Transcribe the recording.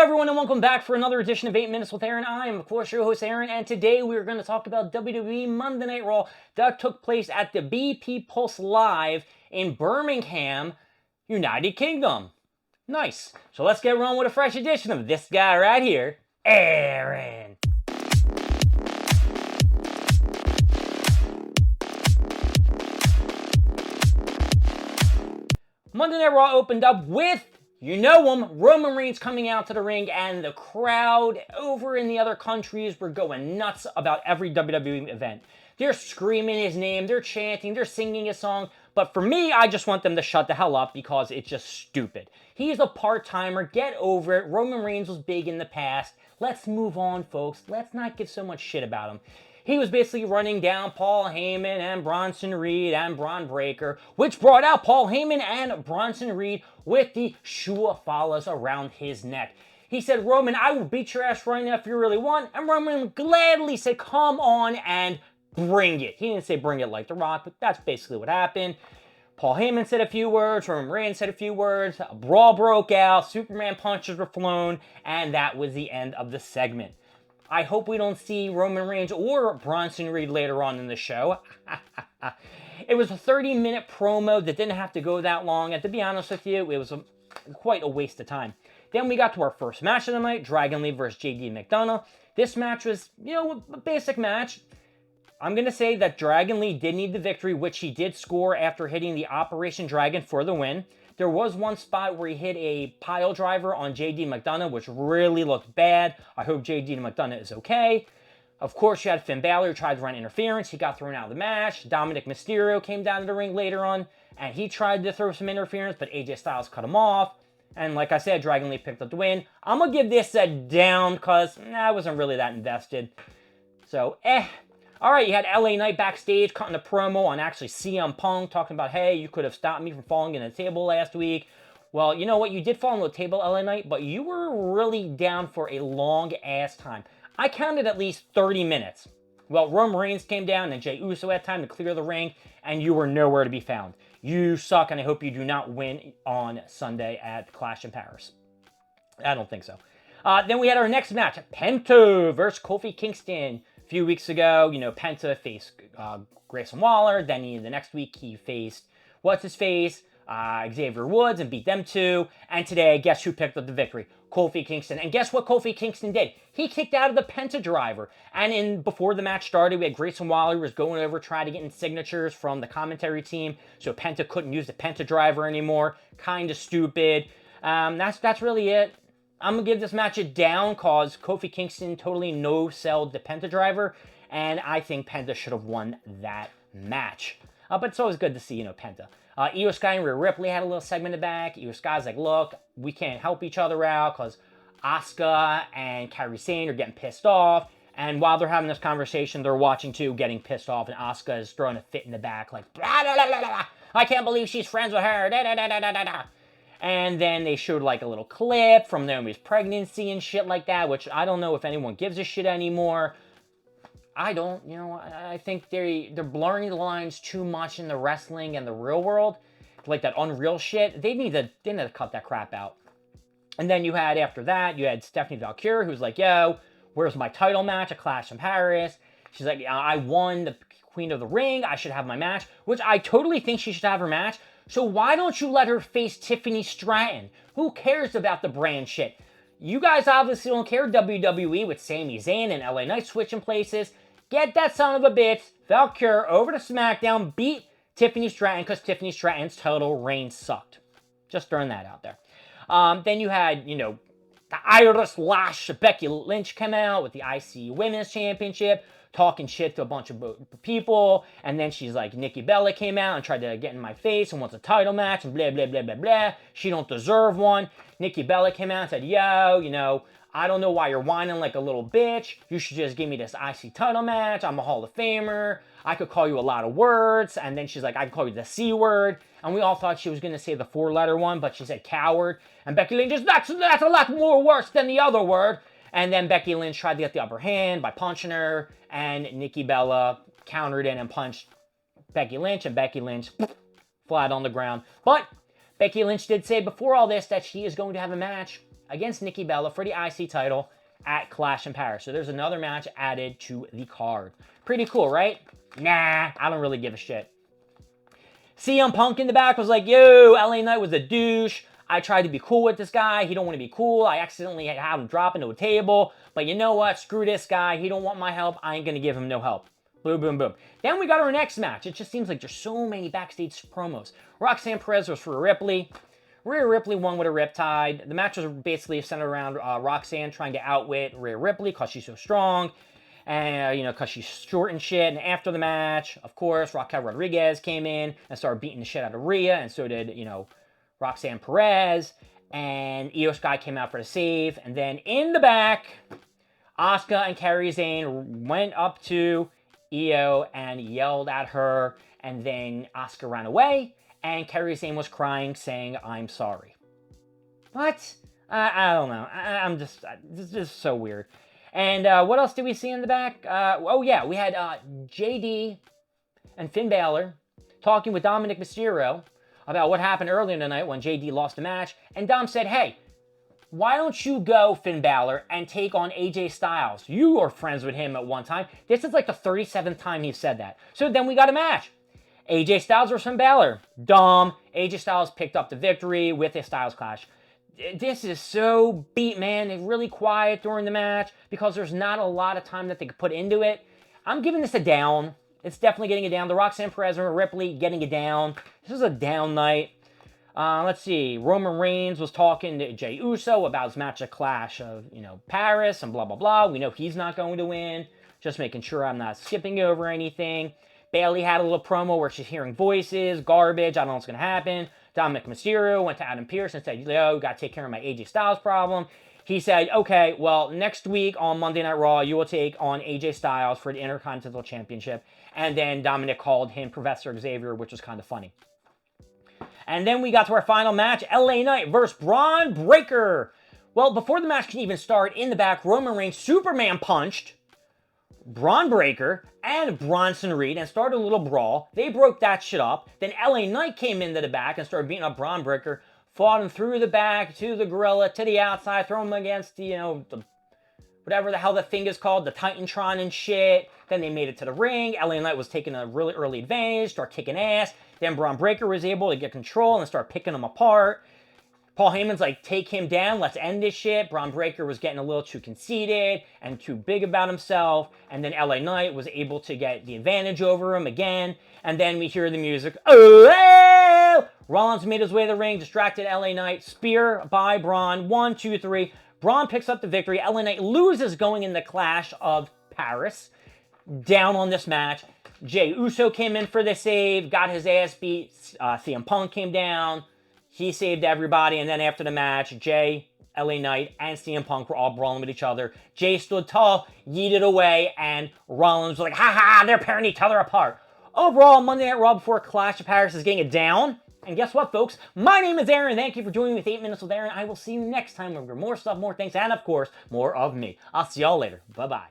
everyone, and welcome back for another edition of 8 Minutes with Aaron. I am, of course, your host, Aaron, and today we're going to talk about WWE Monday Night Raw that took place at the BP Pulse Live in Birmingham, United Kingdom. Nice. So let's get on with a fresh edition of this guy right here, Aaron. Monday Night Raw opened up with, you know him, Roman Reigns coming out to the ring, and the crowd over in the other countries were going nuts about every WWE event. They're screaming his name, they're chanting, they're singing his song, but for me, I just want them to shut the hell up because it's just stupid. He's a part-timer, get over it. Roman Reigns was big in the past. Let's move on, folks. Let's not give so much shit about him. He was basically running down Paul Heyman and Bronson Reed and Braun Breaker, which brought out Paul Heyman and Bronson Reed with the Shua Falas around his neck. He said, Roman, I will beat your ass right now if you really want. And Roman gladly said, come on and bring it. He didn't say bring it like The Rock, but that's basically what happened. Paul Heyman said a few words, Roman Reigns said a few words, a brawl broke out, Superman punches were flown, and that was the end of the segment. I hope we don't see Roman Reigns or Bronson Reed later on in the show. It was a 30-minute promo that didn't have to go that long, and to be honest with you, it was quite a waste of time. Then we got to our first match of the night, Dragon Lee versus JD McDonagh. This match was, a basic match. I'm going to say that Dragon Lee did need the victory, which he did score after hitting the Operation Dragon for the win. There was one spot where he hit a pile driver on JD McDonagh, which really looked bad. I hope JD McDonagh is okay. Of course, you had Finn Balor who tried to run interference. He got thrown out of the match. Dominic Mysterio came down to the ring later on, and he tried to throw some interference, but AJ Styles cut him off. And like I said, Dragon Lee picked up the win. I'm going to give this a down because I wasn't really that invested. So, All right, you had LA Knight backstage cutting a promo on actually CM Punk, talking about, hey, you could have stopped me from falling in the table last week. Well, you know what? You did fall in the table, LA Knight, but you were really down for a long-ass time. I counted at least 30 minutes. Well, Roman Reigns came down, and Jey Uso had time to clear the ring, and you were nowhere to be found. You suck, and I hope you do not win on Sunday at Clash in Paris. I don't think so. Then we had our next match, Penta versus Kofi Kingston. A few weeks ago, Penta faced Grayson Waller. Then the next week he faced, Xavier Woods, and beat them too. And today, guess who picked up the victory? Kofi Kingston. And guess what Kofi Kingston did? He kicked out of the Penta driver. And before the match started, we had Grayson Waller who was going over trying to get in signatures from the commentary team, so Penta couldn't use the Penta driver anymore. Kind of stupid. That's really it. I'm going to give this match a down because Kofi Kingston totally no-selled the Penta driver, and I think Penta should have won that match. But it's always good to see, Penta. Io Sky and Rhea Ripley had a little segment in the back. Io Sky's like, look, we can't help each other out because Asuka and Kairi Sane are getting pissed off. And while they're having this conversation, they're watching too, getting pissed off, and Asuka is throwing a fit in the back like, blah, blah, blah, blah, blah. I can't believe she's friends with her. Da, da, da, da, da, da. And then they showed like a little clip from Naomi's pregnancy and shit like that, which I don't know if anyone gives a shit anymore. I don't, I think they're blurring the lines too much in the wrestling and the real world. Like that Unreal shit. They need to cut that crap out. And then after that, you had Stephanie Valkyrie, who's like, yo, where's my title match at Clash in Paris? She's like, I won the Queen of the Ring. I should have my match, which I totally think she should have her match. So why don't you let her face Tiffany Stratton? Who cares about the brand shit? You guys obviously don't care, WWE, with Sami Zayn and LA Knight switching places. Get that son of a bitch, Valkyrie, over to SmackDown, beat Tiffany Stratton because Tiffany Stratton's title reign sucked. Just throwing that out there. Then you had, the Irish Lash, Becky Lynch come out with the IC Women's Championship, talking shit to a bunch of people, and then she's like, Nikki Bella came out and tried to get in my face and wants a title match, and blah, blah, blah, blah, blah. She don't deserve one. Nikki Bella came out and said, yo, I don't know why you're whining like a little bitch. You should just give me this IC title match. I'm a Hall of Famer. I could call you a lot of words. And then she's like, I can call you the C word. And we all thought she was going to say the 4-letter one, but she said coward. And Becky Lynch just, that's a lot more worse than the other word. And then Becky Lynch tried to get the upper hand by punching her, and Nikki Bella countered in and punched Becky Lynch, and Becky Lynch flat on the ground. But Becky Lynch did say before all this that she is going to have a match against Nikki Bella for the IC title at Clash in Paris. So there's another match added to the card. Pretty cool, right? Nah, I don't really give a shit. CM Punk in the back was like, yo, LA Knight was a douche. I tried to be cool with this guy. He don't want to be cool. I accidentally had him drop into a table. But you know what? Screw this guy. He don't want my help. I ain't going to give him no help. Boom, boom, boom. Then we got our next match. It just seems like there's so many backstage promos. Roxanne Perez was for Ripley. Rhea Ripley won with a Riptide. The match was basically centered around Roxanne trying to outwit Rhea Ripley because she's so strong. And, because she's short and shit. And after the match, of course, Raquel Rodriguez came in and started beating the shit out of Rhea. And so did, Roxanne Perez. And Io Sky came out for the save. And then in the back, Asuka and Kairi Sane went up to Io and yelled at her. And then Asuka ran away. And Kairi Sane was crying, saying, I'm sorry. What? I don't know. This is so weird. And what else did we see in the back? Oh, yeah, we had JD and Finn Balor talking with Dominic Mysterio about what happened earlier in the night when JD lost the match. And Dom said, hey, why don't you go, Finn Balor, and take on AJ Styles? You were friends with him at one time. This is like the 37th time he said that. So then we got a match. AJ Styles versus Finn Balor. Dom. AJ Styles picked up the victory with a Styles Clash. This is so beat, man. It's really quiet during the match because there's not a lot of time that they could put into it. I'm giving this a down. It's definitely getting it down. The Roxanne Perez and Ripley getting it down. This is a down night. Let's see. Roman Reigns was talking to Jey Uso about his match at Clash of, Paris and blah, blah, blah. We know he's not going to win. Just making sure I'm not skipping over anything. Bayley had a little promo where she's hearing voices, garbage, I don't know what's going to happen. Dominic Mysterio went to Adam Pearce and said, yo, you got to take care of my AJ Styles problem. He said, okay, well, next week on Monday Night Raw, you will take on AJ Styles for the Intercontinental Championship. And then Dominic called him Professor Xavier, which was kind of funny. And then we got to our final match, LA Knight versus Bron Breakker. Well, before the match can even start, in the back, Roman Reigns Superman punched Bron Breakker and Bronson Reed and started a little brawl. They broke that shit up. Then LA Knight came into the back and started beating up Bron Breakker, fought him through the back to the gorilla, to the outside, throw him against the, the whatever the hell the thing is called, the Titantron and shit. Then they made it to the ring. LA Knight was taking a really early advantage, start kicking ass. Then Bron Breakker was able to get control and start picking them apart. Paul Heyman's like, take him down, let's end this shit. Bron Breakker was getting a little too conceited and too big about himself. And then LA Knight was able to get the advantage over him again. And then we hear the music. Oh! Rollins made his way to the ring, distracted LA Knight. Spear by Braun. 1, 2, 3. Braun picks up the victory. LA Knight loses going in the Clash of Paris. Down on this match. Jey Uso came in for the save, got his ass beat. CM Punk came down. He saved everybody, and then after the match, Jey, LA Knight, and CM Punk were all brawling with each other. Jey stood tall, yeeted away, and Rollins was like, ha ha, they're tearing each other apart. Overall, Monday Night Raw before Clash of Paris is getting it down. And guess what, folks? My name is Aaron. Thank you for joining me with 8 Minutes with Aaron. I will see you next time with more stuff, more things, and of course, more of me. I'll see y'all later. Bye-bye.